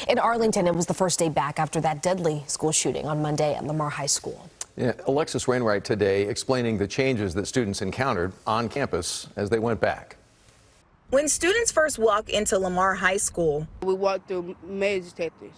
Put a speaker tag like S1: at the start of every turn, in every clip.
S1: In Arlington, it was the first day back after that deadly school shooting on Monday at Lamar High School.
S2: Yeah, Alexis Wainwright today explaining the changes that students encountered on campus as they went back.
S3: When students first walk into Lamar High School,
S4: we walk through metal detectors.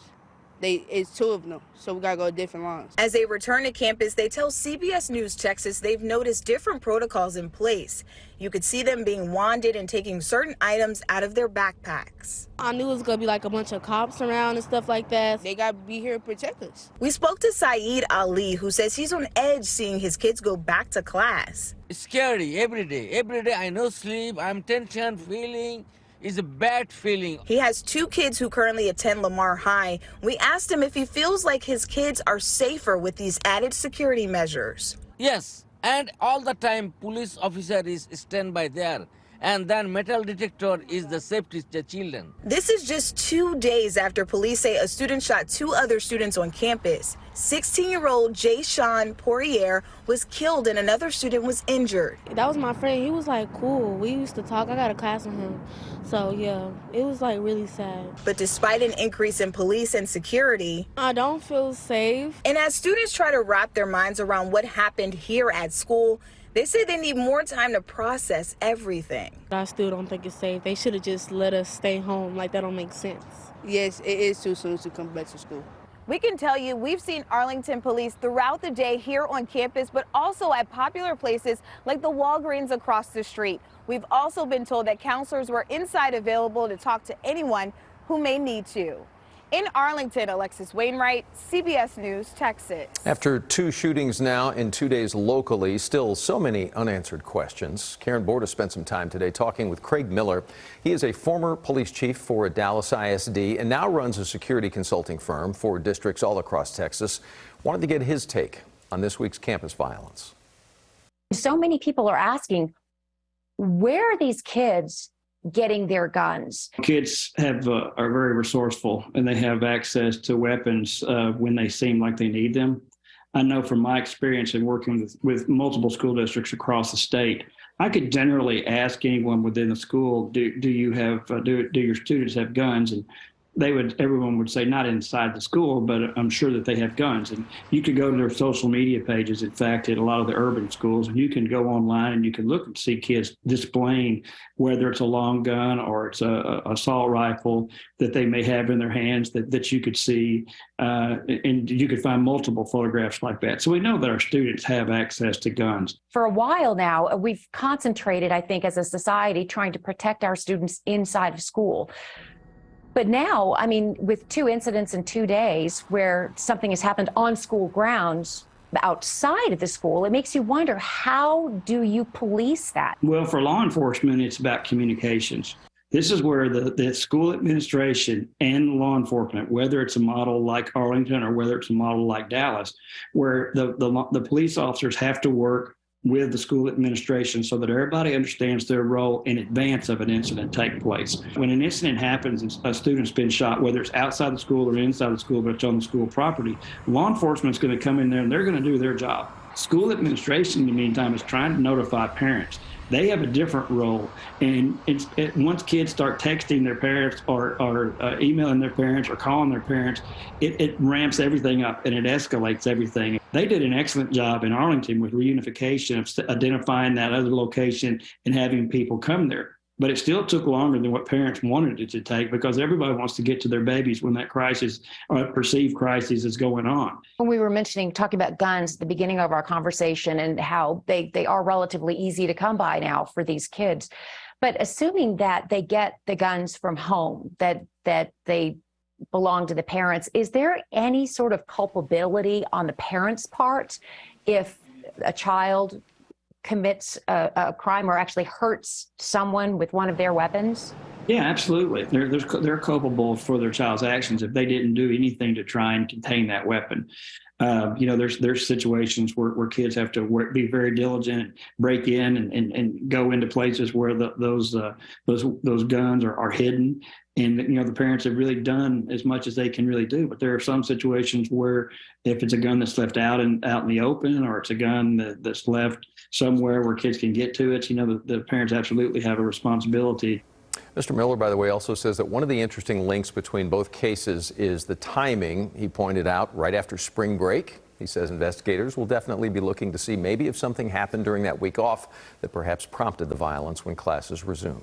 S4: It's two of them, so we gotta go different lines.
S3: As they return to campus, they tell CBS News Texas they've noticed different protocols in place. You could see them being wanded and taking certain items out of their backpacks.
S5: I knew it was gonna be like a bunch of cops around and stuff like that.
S4: They gotta be here to protect us.
S3: We spoke to Saeed Ali, who says he's on edge seeing his kids go back to class.
S6: It's scary every day. Every day I no sleep, I'm tension, feeling. It's a bad feeling.
S3: He has two kids who currently attend Lamar High. We asked him if he feels like his kids are safer with these added security measures.
S6: Yes, and all the time police officer is standby there. And then metal detector is the safety to children.
S3: This is just 2 days after police say a student shot two other students on campus. 16-year-old Jay Sean Poirier was killed and another student was injured.
S5: That was my friend. He was like cool. We used to talk. I got a class with him. So yeah, it was like really sad.
S3: But despite an increase in police and security,
S5: I don't feel safe.
S3: And as students try to wrap their minds around what happened here at school, they say they need more time to process everything.
S5: I still don't think it's safe. They should have just let us stay home. Like, that don't make sense.
S4: Yes, it is too soon to come back to school.
S3: We can tell you we've seen Arlington police throughout the day here on campus, but also at popular places like the Walgreens across the street. We've also been told that counselors were inside available to talk to anyone who may need to. In Arlington, Alexis Wainwright, CBS News, Texas.
S2: After 2 shootings now in 2 days locally, still so many unanswered questions. Karen Borda spent some time today talking with Craig Miller. He is a former police chief for Dallas ISD and now runs a security consulting firm for districts all across Texas. Wanted to get his take on this week's campus violence.
S7: So many people are asking, where are these kids getting their guns?
S8: Kids are very resourceful and they have access to weapons when they seem like they need them. I know from my experience in working with multiple school districts across the state, I could generally ask anyone within the school, do your students have guns? And everyone would say not inside the school, but I'm sure that they have guns. And you could go to their social media pages, in fact, at a lot of the urban schools, and you can go online and you can look and see kids displaying whether it's a long gun or it's a assault rifle that they may have in their hands that you could see. And you could find multiple photographs like that. So we know that our students have access to guns.
S7: For a while now, we've concentrated, I think, as a society, trying to protect our students inside of school. But now, I mean, with 2 incidents in 2 days where something has happened on school grounds outside of the school, it makes you wonder, how do you police that?
S8: Well, for law enforcement, it's about communications. This is where the school administration and law enforcement, whether it's a model like Arlington or whether it's a model like Dallas, where the police officers have to work with the school administration so that everybody understands their role in advance of an incident taking place. When an incident happens and a student's been shot, whether it's outside the school or inside the school, but it's on the school property, law enforcement's going to come in there and they're going to do their job. School administration, in the meantime, is trying to notify parents. They have a different role. And once kids start texting their parents or emailing their parents or calling their parents, it ramps everything up and it escalates everything. They did an excellent job in Arlington with reunification of identifying that other location and having people come there. But it still took longer than what parents wanted it to take because everybody wants to get to their babies when that crisis or perceived crisis is going on.
S7: When we were talking about guns at the beginning of our conversation and how they are relatively easy to come by now for these kids, but assuming that they get the guns from home, that they belong to the parents, is there any sort of culpability on the parents' part if a child commits a crime or actually hurts someone with one of their weapons?
S8: Yeah, absolutely. They're culpable for their child's actions if they didn't do anything to try and contain that weapon. There's situations where kids have to be very diligent, break in and go into places where those guns are hidden. And, the parents have really done as much as they can really do. But there are some situations where if it's a gun that's left out in the open, or it's a gun that's left somewhere where kids can get to it, the parents absolutely have a responsibility.
S2: Mr. Miller, by the way, also says that one of the interesting links between both cases is the timing. He pointed out right after spring break. He says investigators will definitely be looking to see maybe if something happened during that week off that perhaps prompted the violence when classes resumed.